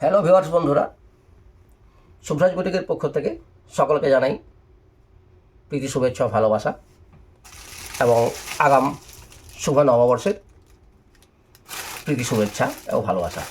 Hello viewers বন্ধুরা, শুভরাজ বুটিকের পক্ষ থেকে সকলকে জানাই প্রীতি শুভেচ্ছা ভালোবাসা এবং আগাম শুভ নববর্ষের প্রীতি শুভেচ্ছা এবং ভালোবাসা।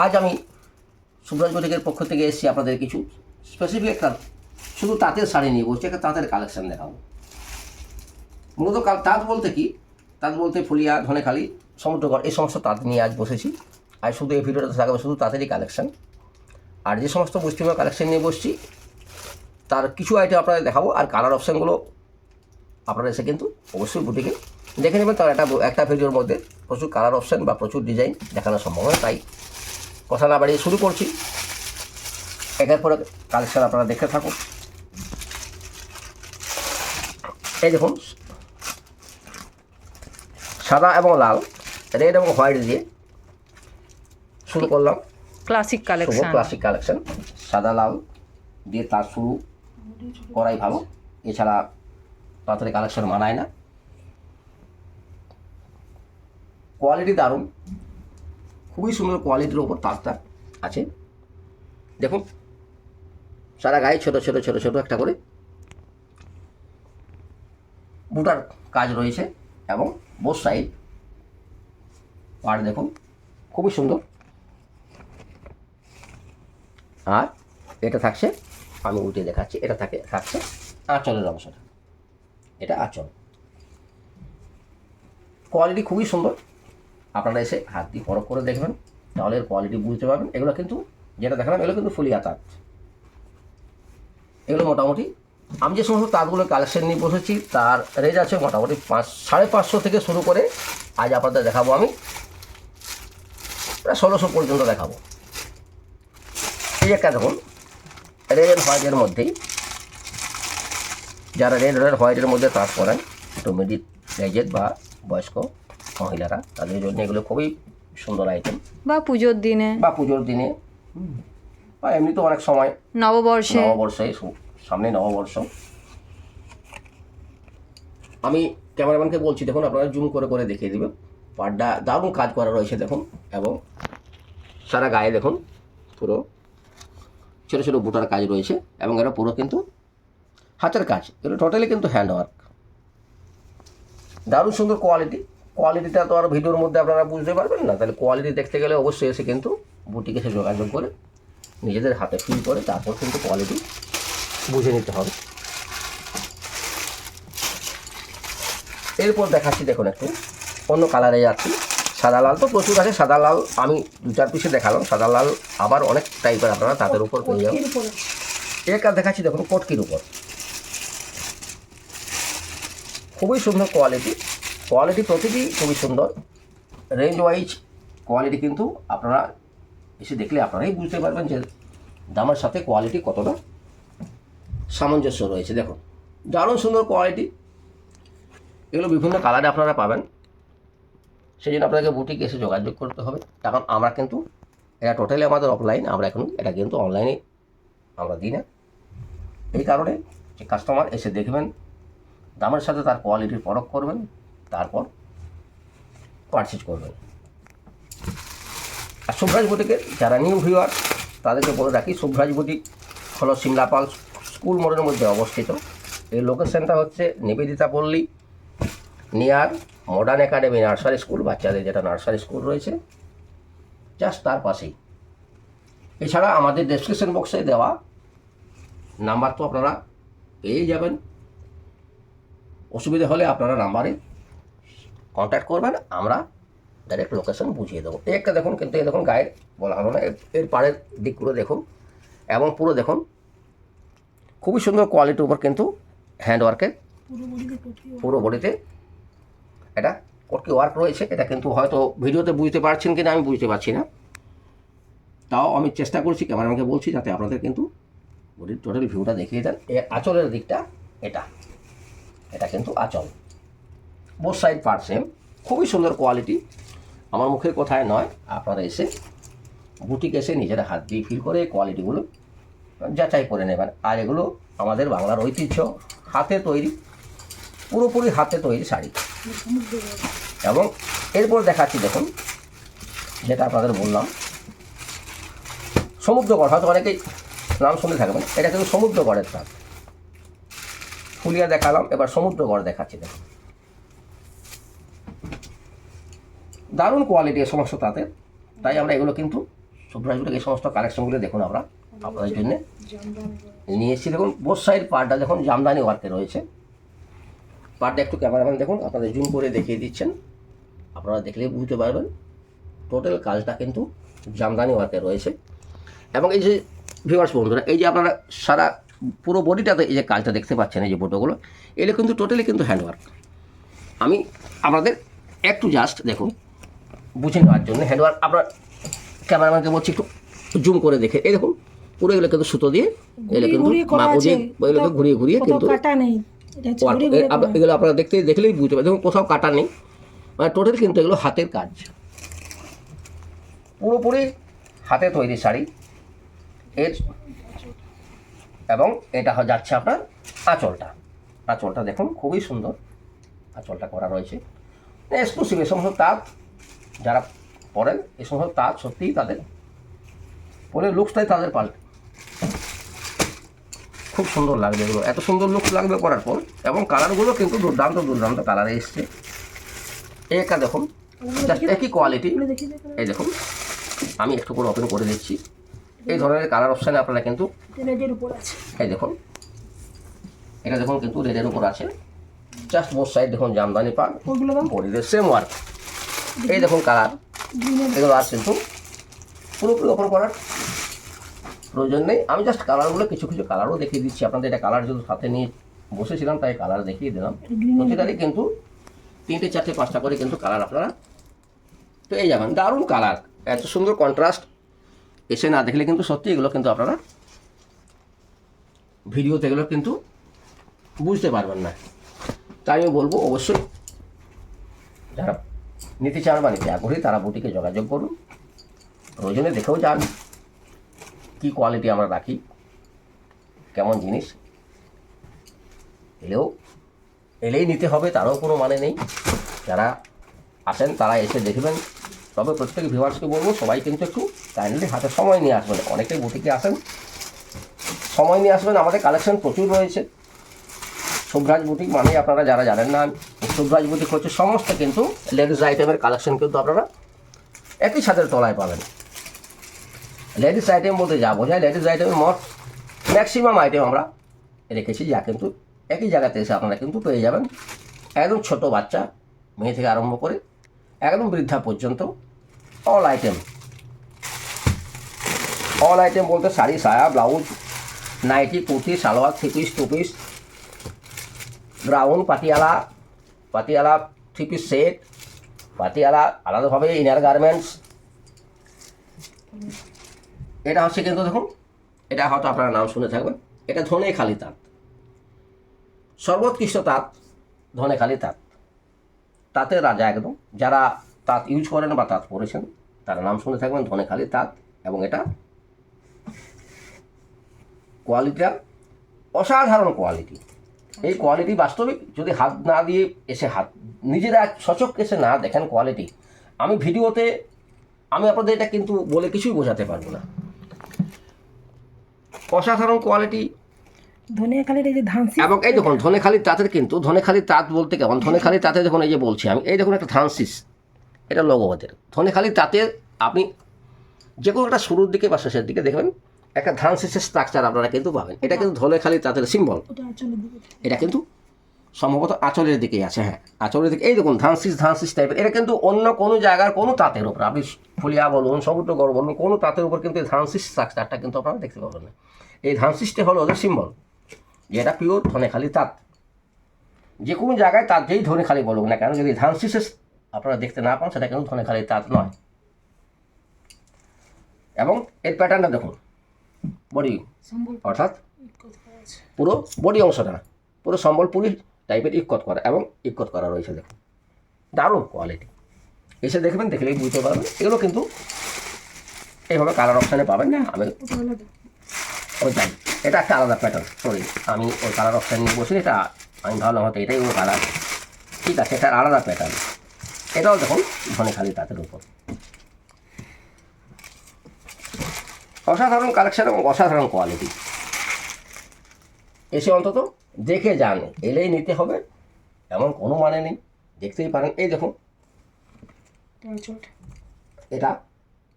আজ আমি শুভরাজ বুটিকের পক্ষ থেকে এসেছি আপনাদের কিছু স্পেসিফিক একটা শুধু তাঁতের শাড়ি নিয়ে বসছি, একটা তাঁতের কালেকশান দেখাবো। মূলত তাঁত বলতে কি, তাঁত বলতে ফুলিয়া, ধনেখালি, সমুদ্রগড় এই সমস্ত তাঁত নিয়ে আজ বসেছি। আর শুধু এই ভিডিওটা থাকবে শুধু তাঁতেরই কালেকশান। আর যে সমস্ত মুসলিমের কালেকশান নিয়ে বসছি তার কিছু আইটেম আপনাদের দেখাবো, আর কালার অপশানগুলো আপনারা এসে কিন্তু অবশ্যই বুটিকে দেখে নেবেন। তার একটা ভিডিওর মধ্যে প্রচুর কালার অপশান বা প্রচুর ডিজাইন দেখানো সম্ভব হয়, তাই কথা না বাড়িয়ে শুরু করছি। একের পর কালেকশান আপনারা দেখে থাকুন। এই দেখুন, সাদা এবং লাল, রেড এবং হোয়াইট দিয়ে শুরু করলাম। ক্লাসিক কালেকশন সাদা লাল দিয়ে তার শুরু করাই ভালো, এছাড়া তাড়াতাড়ি কালেকশন মানায় না। কোয়ালিটি দারুণ, খুবই সুন্দর কোয়ালিটির ওপর তারটা আছে। দেখুন সারা গায়ে ছোট ছোট ছোট ছোট একটা করে বুটার কাজ রয়েছে এবং বোথ সাইড আর দেখুন খুবই সুন্দর। আর এটা থাকছে, আমি উল্টে দেখাচ্ছি, এটা থাকছে আঁচলের অংশটা, এটা আঁচল। কোয়ালিটি খুবই সুন্দর, আপনারা এসে হাত দিয়ে পরখ করে দেখবেন, তাহলে এর কোয়ালিটি বুঝতে পারবেন। এগুলো কিন্তু যেটা দেখালাম এগুলো কিন্তু ফুলিয়া তাঁত। এগুলো মোটামুটি আমি যে সমস্ত তাঁতগুলো কালেকশন নিয়ে বসেছি তার রেঞ্জ আছে মোটামুটি 500-550 থেকে শুরু করে আজ আপনাদের দেখাবো আমি প্রায় 1600 পর্যন্ত দেখাবো। এই একটা দেখুন রেড অ্যান্ড হোয়াইটের মধ্যেই, যারা রেড অ্যান্ড হোয়াইটের মধ্যে তাঁত করেন, একটু মিডিল এজেড বা বয়স্ক মহিলারা, তাদের জন্য এগুলো খুবই সুন্দর আইটেম। বা পুজোর দিনে বা এমনি তো অনেক সময় নববর্ষে সামনে নববর্ষ। আমি ক্যামেরাম্যানকে বলছি, দেখুন আপনারা জুম করে করে দেখিয়ে দেবেন। পাড়টা দারুণ কাজ করা রয়েছে দেখুন, এবং সারা গায়ে দেখুন পুরো ছোটো ছোটো বুটার কাজ রয়েছে, এবং এটা পুরো কিন্তু হাতের কাজ, এগুলো টোটালি কিন্তু হ্যান্ডওয়ার্ক। দারুণ সুন্দর কোয়ালিটিটা তো আর ভিডিওর মধ্যে আপনারা বুঝতে পারবেন না, তাহলে কোয়ালিটি দেখতে গেলে অবশ্যই এসে কিন্তু বুটিকে এসে যোগাযোগ করে নিজেদের হাতে ফিল করে তারপর কিন্তু কোয়ালিটি বুঝে নিতে হবে। এরপর দেখাচ্ছি, দেখুন একটু অন্য কালারে যাচ্ছি। সাদা লাল তো প্রচুর আছে, সাদা লাল আমি 2-4 পিসে দেখালাম। সাদা লাল আবার অনেক টাইপের আপনারা তাদের উপর পেয়ে যাবেন। একটা দেখাচ্ছি দেখুন কটকির উপর, খুবই সুন্দর কোয়ালিটি প্রতিটি খুবই সুন্দর। রেঞ্জ ওয়াইজ কোয়ালিটি কিন্তু আপনারা এসে দেখলে আপনারাই বুঝতে পারবেন যে দামের সাথে কোয়ালিটি কতটা সামঞ্জস্য রয়েছে। দেখুন দারুণ সুন্দর কোয়ালিটি, এগুলো বিভিন্ন কালারে আপনারা পাবেন। সেই জন্য আপনাকে বুটিক এসে যোগাযোগ করতে হবে, কারণ আমরা কিন্তু এটা টোটালি আমাদের অফলাইন, আমরা এখন এটা কিন্তু অনলাইনে আমরা দিই না। এই কারণে যে কাস্টমার এসে দেখবেন, দামের সাথে তার কোয়ালিটির পরখ করবেন, তারপর পারচেজ করবেন। আর শুভরাজ বুটিকের যারা নিউ ভিউয়ার তাদেরকে বলে রাখি, শুভরাজ বুটিক হলো সিমলাপাল স্কুল মোড়ের মধ্যে অবস্থিত। এই লোকেশনটা হচ্ছে নিবেদিতা পল্লী, near modern academy nursery school, বাচ্চাদের যেটা নার্সারি স্কুল রয়েছে জাস্ট তার পাশেই। এছাড়া আমাদের ডেসক্রিপশন বক্সে দেওয়া নাম্বার তো আপনারা পেয়ে যাবেন, অসুবিধা হলে আপনারা নাম্বারে কন্ট্যাক্ট করবেন, আমরা ডাইরেক্ট লোকেশন বুঝিয়ে দেবো। এই একটা দেখুন, কিন্তু এই দেখুন গায়ের বলা হলো না, এর পাড়ের দিকগুলো দেখুন, এবং পুরো দেখুন খুবই সুন্দর কোয়ালিটির উপর কিন্তু হ্যান্ডওয়ার্কের পুরো বডিতে এটা কটকি ওয়ার্ক রয়েছে। এটা কিন্তু হয়তো ভিডিওতে বুঝতে পারছেন কিনা আমি বুঝতে পারছি না, তাও আমি চেষ্টা করছি, ক্যামেরাম্যানকে বলছি যাতে আপনাদের কিন্তু বডির টোটাল ভিউটা দেখিয়ে দেন। এই আঁচলের দিকটা এটা কিন্তু আঁচল, বোথ সাইড পার্ট সেম, খুবই সুন্দর কোয়ালিটি। আমার মুখের কথায় নয়, আপনারা এসে বুটিক এসে নিজেরা হাত দিয়ে ফিল করে কোয়ালিটিগুলো যাচাই করে নেবেন। আর এগুলো আমাদের বাংলার ঐতিহ্য, হাতে তৈরি, পুরোপুরি হাতে তৈরি শাড়ি। এবং এরপর দেখাচ্ছি দেখুন, যেটা আপনাদের বললাম সমুদ্রগড়, হয়তো অনেকেই নাম শুনে থাকবেন, এটা কিন্তু সমুদ্রগড়ের তাঁত। ফুলিয়া দেখালাম, এবার সমুদ্রগড় দেখাচ্ছি। দেখুন দারুণ কোয়ালিটি এই সমস্ত তাঁতের, তাই আমরা এগুলো কিন্তু শুভ্রাজগুলো এই সমস্ত কালেকশনগুলো দেখুন আমরা আপনাদের জন্য নিয়ে এসেছি। দেখুন বোথ সাইড পার্টটা দেখুন জামদানি ওয়ার্কে রয়েছে। পার্টটা একটু ক্যামেরাম্যান দেখুন, আপনাদের জুম করে দেখিয়ে দিচ্ছেন, আপনারা দেখলেই বুঝতে পারবেন। টোটাল কাজটা কিন্তু জামদানি ওয়ার্কে রয়েছে। এবং এই যে ভিউয়ার্স বন্ধুরা, এই যে আপনারা সারা পুরো বডিটাতে এই যে কাজটা দেখতে পাচ্ছেন, এই যে ফটোগুলো, এগুলো কিন্তু টোটালি কিন্তু হ্যান্ডওয়ার্ক। আমি আপনাদের একটু জাস্ট দেখুন বুঝে নেওয়ার জন্য হ্যান্ডওয়ার্ক, আপনার ক্যামেরাম্যানকে বলছি একটু জুম করে দেখে, এই দেখুন পুরো এগুলো কিন্তু সুতো দিয়ে এগুলো কিন্তু এগুলোকে ঘুরিয়ে ঘুরিয়ে কিন্তু এগুলো আপনারা দেখলেই বুঝতে পারবেন। দেখুন কোথাও কাটা নেই, মানে টোটাল কিন্তু এগুলো হাতের কাজ, পুরোপুরি হাতে তৈরি শাড়ি এর। এবং এটা যাচ্ছে আপনার আঁচলটা দেখুন খুবই সুন্দর আঁচলটা করা রয়েছে। এক্সক্লুসিভ এই সমস্ত তাঁত যারা পরেন, এই সমস্ত তাঁত সত্যিই তাদের পরে লুকসটাই তাদের পাল্টে খুব সুন্দর লাগবে। এগুলো এত সুন্দর লুক লাগবে পরার পর, এবং কালারগুলো কিন্তু দুর্দান্ত কালারে এসছে। একটা দেখুন জাস্ট একই কোয়ালিটি, এই দেখুন আমি একটু করে ওপেন করে দিচ্ছি। এই ধরনের কালার অপশানে আপনারা কিন্তু এই দেখুন, এটা দেখুন কিন্তু রেডের উপর আছে। জাস্ট বোথ সাইড দেখুন জামদানি পান, বডিতে সেম ওয়ার্ক। এই দেখুন কালার, এগুলো আর কিন্তু পুরোপুরি ওপেন করার প্রয়োজন নেই। আমি জাস্ট কালারগুলো কিছু কালারও দেখিয়ে দিচ্ছি আপনাদের। এটা কালার যদি সাথে নিয়ে বসেছিলাম তাই কালার দেখিয়ে দিলাম। প্রতিটারই কিন্তু 3টে 4টে 5টা করে কিন্তু কালার আপনারা পেয়ে যাবেন। দারুণ কালার, এত সুন্দর কন্ট্রাস্ট, এসে না দেখলে কিন্তু সত্যি এগুলো কিন্তু আপনারা ভিডিওতে এগুলো কিন্তু বুঝতে পারবেন না। তাই আমি বলবো অবশ্যই যারা নিতে চান বা নিতে আগ্রহী তারা বুটিকে যোগাযোগ করুন, প্রয়োজনে দেখেও যান কী কোয়ালিটি আমরা রাখি, কেমন জিনিস। এলেই নিতে হবে তারও কোনো মানে নেই। যারা আসেন তারা এসে দেখবেন। তবে প্রত্যেক ভিউয়ার্সকে বলবো সবাই কিন্তু একটু কাইন্ডলি হাতে সময় নিয়ে আসবেন। অনেকেই বুটিকে আসেন, সময় নিয়ে আসবেন। আমাদের কালেকশন প্রচুর রয়েছে। শুভ্রাজ বুটিক মানে আপনারা যারা জানেন না, শুভ্রাজ বুটিক হচ্ছে সমস্ত কিন্তু লেডিস আইটেমের কালেকশন কিন্তু আপনারা একই ছাদের তলায় পাবেন। লেডিস আইটেম বলতে যা বোঝায়, লেডিস আইটেমের ম্যাক্সিমাম আইটেম আমরা রেখেছি, যা কিন্তু একই জায়গাতে এসে আপনারা কিন্তু পেয়ে যাবেন। একদম ছোট বাচ্চা মেয়ে থেকে আরম্ভ করে একদম বৃদ্ধা পর্যন্ত অল আইটেম বলতে শাড়ি, সায়া, blouse, nightie, kurti, salwar, 3 piece, 2 piece, gown, Patiala 3 piece set, Patiala আলাদাভাবে ইনার গার্মেন্টস। এটা হচ্ছে কিন্তু দেখুন, এটা হয়তো আপনারা নাম শুনে থাকবেন, এটা ধনেখালি তাঁত, সর্বোৎকৃষ্ট তাঁত ধনেখালি তাঁত, তাঁতের রাজা একদম। যারা তাঁত ইউজ করেন বা তাঁত পরেছেন তারা নাম শুনে থাকবেন ধনেখালি তাঁত। এবং এটা কোয়ালিটিটা অসাধারণ কোয়ালিটি। এই কোয়ালিটি বাস্তবিক যদি হাত না দিয়ে এসে নিজেরা সচক্ষে এসে না দেখেন কোয়ালিটি, আমি ভিডিওতে আমি আপনাদের এটা কিন্তু বলে কিছুই বোঝাতে পারবো না। অসাধারণ কোয়ালিটি ধনেখালির এই যে ধানসি, এবং এই দেখুন ধনেখালি তাঁতের কিন্তু ধনেখালি তাঁত বলতে কেমন, ধনেখালি তাঁতে দেখুন এই যে বলছি আমি, এই দেখুন একটা ধানসিস, এটা লগোবাদের ধনেখালি তাঁতের। আপনি যে কোনো একটা শুরুর দিকে বা শেষের দিকে দেখবেন একটা ধানসিসের স্ট্রাকচার আপনারা কিন্তু পাবেন। এটা কিন্তু ধনেখালি তাঁতের সিম্বল। এটা কিন্তু সম্ভবত আঁচলের দিকেই আছে, হ্যাঁ আঁচলের দিকে। এই দেখুন ধানসিস টাইপের। এটা কিন্তু অন্য কোনো জায়গার কোনো তাঁতের উপর, আপনি ফুলিয়া বলুন, সমুদ্রগড় বলুন, কোনো তাঁতের উপর কিন্তু এই ধানসিস স্ট্রাকচারটা কিন্তু আপনারা দেখতে পাবেন না। এই ধানসিসটা হলো ওদের সিম্বল, যেটা পিওর ধনেখালি তাঁত। যে কোনো জায়গায় তাঁত যেই ধনেখালি বলুন না কেন, যদি ধানসিসে আপনারা দেখতে না পান সেটা কিন্তু ধনেখালি তাঁত নয়। এবং এর প্যাটার্নটা দেখুন, বডি অর্থাৎ পুরো বডি অংশটা পুরো সম্বলপুরি টাইপের ইক্কত করা, এবং ইক্কত করা রয়েছে। দেখুন দারুণ কোয়ালিটি, এসে দেখবেন, দেখলেই বুঝতে পারবেন। এগুলো কিন্তু এইভাবে কালার অপশানে পাবেন না। আমি ওই জানি এটা একটা আলাদা প্যাটার্ন, সরি আমি ওই কালার অপশান নিয়ে বসি। এটা আমি ভাবলাম হয়তো এটাই ওই কালার, ঠিক আছে এটার আলাদা প্যাটার্ন। এটাও দেখুন ধনেখালি তাঁতের উপর অসাধারণ কালেকশন এবং অসাধারণ কোয়ালিটি। এসে অন্তত দেখে যান, এলেই নিতে হবে এমন কোনো মানে নেই, দেখতেই পারেন। এই দেখুন, এটা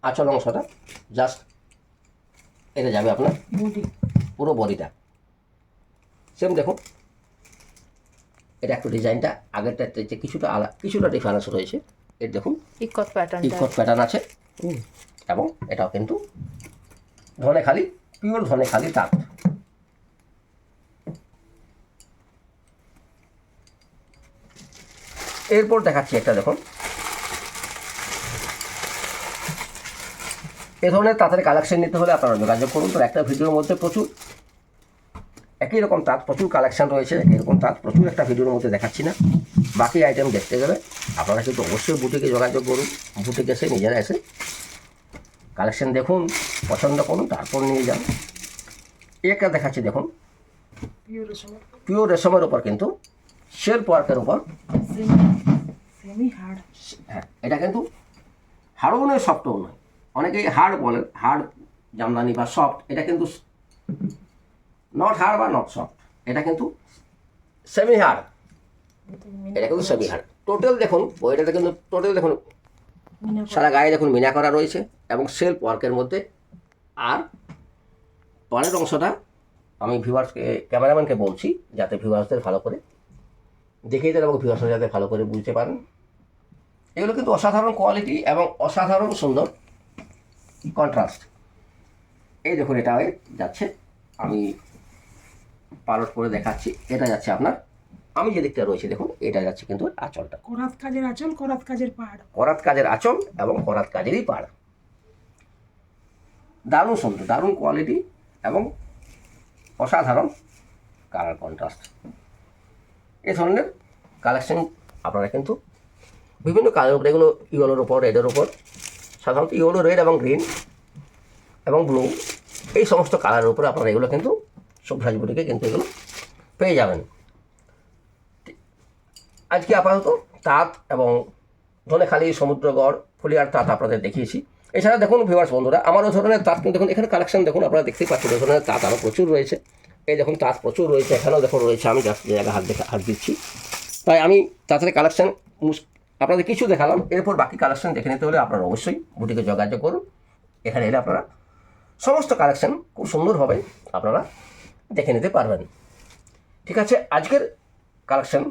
আঁচল অংশটা, জাস্ট এটা যাবে আপনার পুরো বডিটা। সেম দেখুন, এটা একটু ডিজাইনটা আগেরটা থেকে কিছুটা ডিফারেন্স রয়েছে। এর দেখুন ইকট প্যাটার্ন ইকট প্যাটার্ন আছে, এবং এটাও কিন্তু ধনেখালি, পিওর ধনেখালি তাঁত। এরপর দেখাচ্ছি একটা, দেখুন এ ধরনের তাঁতের কালেকশন নিতে হলে আপনারা যোগাযোগ করুন। তো একটা ভিডিওর মধ্যে প্রচুর একই রকম তাঁত প্রচুর কালেকশন রয়েছে, এরকম তাঁত প্রচুর একটা ভিডিওর মধ্যে দেখাচ্ছি না। বাকি আইটেম দেখতে গেলে আপনারা কিন্তু অবশ্যই বুটিকে যোগাযোগ করুন। বুটিকে এসে নিজেরা এসে কালেকশন দেখুন, পছন্দ করুন, তারপর নিয়ে যান। একটা দেখাচ্ছি, দেখুন পিওর রেশমের ওপর কিন্তু সেলফ ওয়ার্কের উপর, হ্যাঁ এটা কিন্তু হাড়ও নয় সফটও নয়, অনেকেই হার্ড বলেন, হার্ড জামদানি বা সফট, এটা কিন্তু নট হার্ড বা নট সফট, এটা কিন্তু সেমি হার্ড, এটা কিন্তু সেমি হার্ড। টোটাল দেখুন বইটাতে কিন্তু টোটাল দেখুন সারা গায়ে দেখুন মিনা করা রয়েছে এবং সেলফ ওয়ার্কের মধ্যে। আর পরের অংশটা আমি ভিউয়ার্সকে, ক্যামেরাম্যানকে বলছি যাতে ভিউয়ার্সদের ভালো করে দেখিয়ে দেন এবং ভিউয়ার্সরা যাতে ভালো করে বুঝতে পারেন। এগুলো কিন্তু অসাধারণ কোয়ালিটি এবং অসাধারণ সুন্দর কন্ট্রাস্ট। এই দেখুন এটা যাচ্ছে, আমি পালট করে দেখাচ্ছি। এটা যাচ্ছে আপনার, আমি যে দিকটা রয়েছে দেখুন, এটা যাচ্ছে কিন্তু আঁচলটা, করাত কাজের আঁচল, করাত কাজের পাড়, করাত কাজের আঁচল এবং করাত কাজেরই পাড়। দারুণ সুন্দর, দারুণ কোয়ালিটি এবং অসাধারণ কালার কন্ট্রাস্ট। এ ধরনের কালেকশন আপনারা কিন্তু বিভিন্ন কালার উপরে, এগুলো ইয়েলোর ওপর, রেডের ওপর, সাধারণত ইয়েলো, রেড এবং গ্রিন এবং ব্লু, এই সমস্ত কালারের উপরে আপনারা এগুলো কিন্তু শুভরাজ বুটিকে কিন্তু এগুলো পেয়ে যাবেন। আজকে আপাতত তাঁত এবং ধনেখালি, সমুদ্রগড়, ফুলিয়ার তাঁত আপনাদের দেখিয়েছি। এছাড়া দেখুন ভিউয়ার্স বন্ধুরা, আমারও ধরনের তাঁত কিন্তু দেখুন, এখানে কালেকশন দেখুন, আপনারা দেখতেই পাচ্ছেন এই ধরনের তাঁত আরও প্রচুর রয়েছে। এই দেখুন তাঁত প্রচুর রয়েছে, এখানেও দেখুন রয়েছে, আমি জাস্ট জায়গায় হাত দিচ্ছি। তাই আমি তাঁতের কালেকশন আপনাদের কিছু দেখালাম, এরপর বাকি কালেকশন দেখে নিতে হলে আপনারা অবশ্যই বুটিকে যোগাযোগ করুন। এখানে এলে আপনারা সমস্ত কালেকশন খুব সুন্দরভাবে আপনারা দেখে নিতে পারবেন। ঠিক আছে, আজকের কালেকশন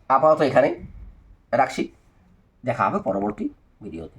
আপাতত এখানে রাখছি, দেখা হবে পরবর্তী ভিডিওতে।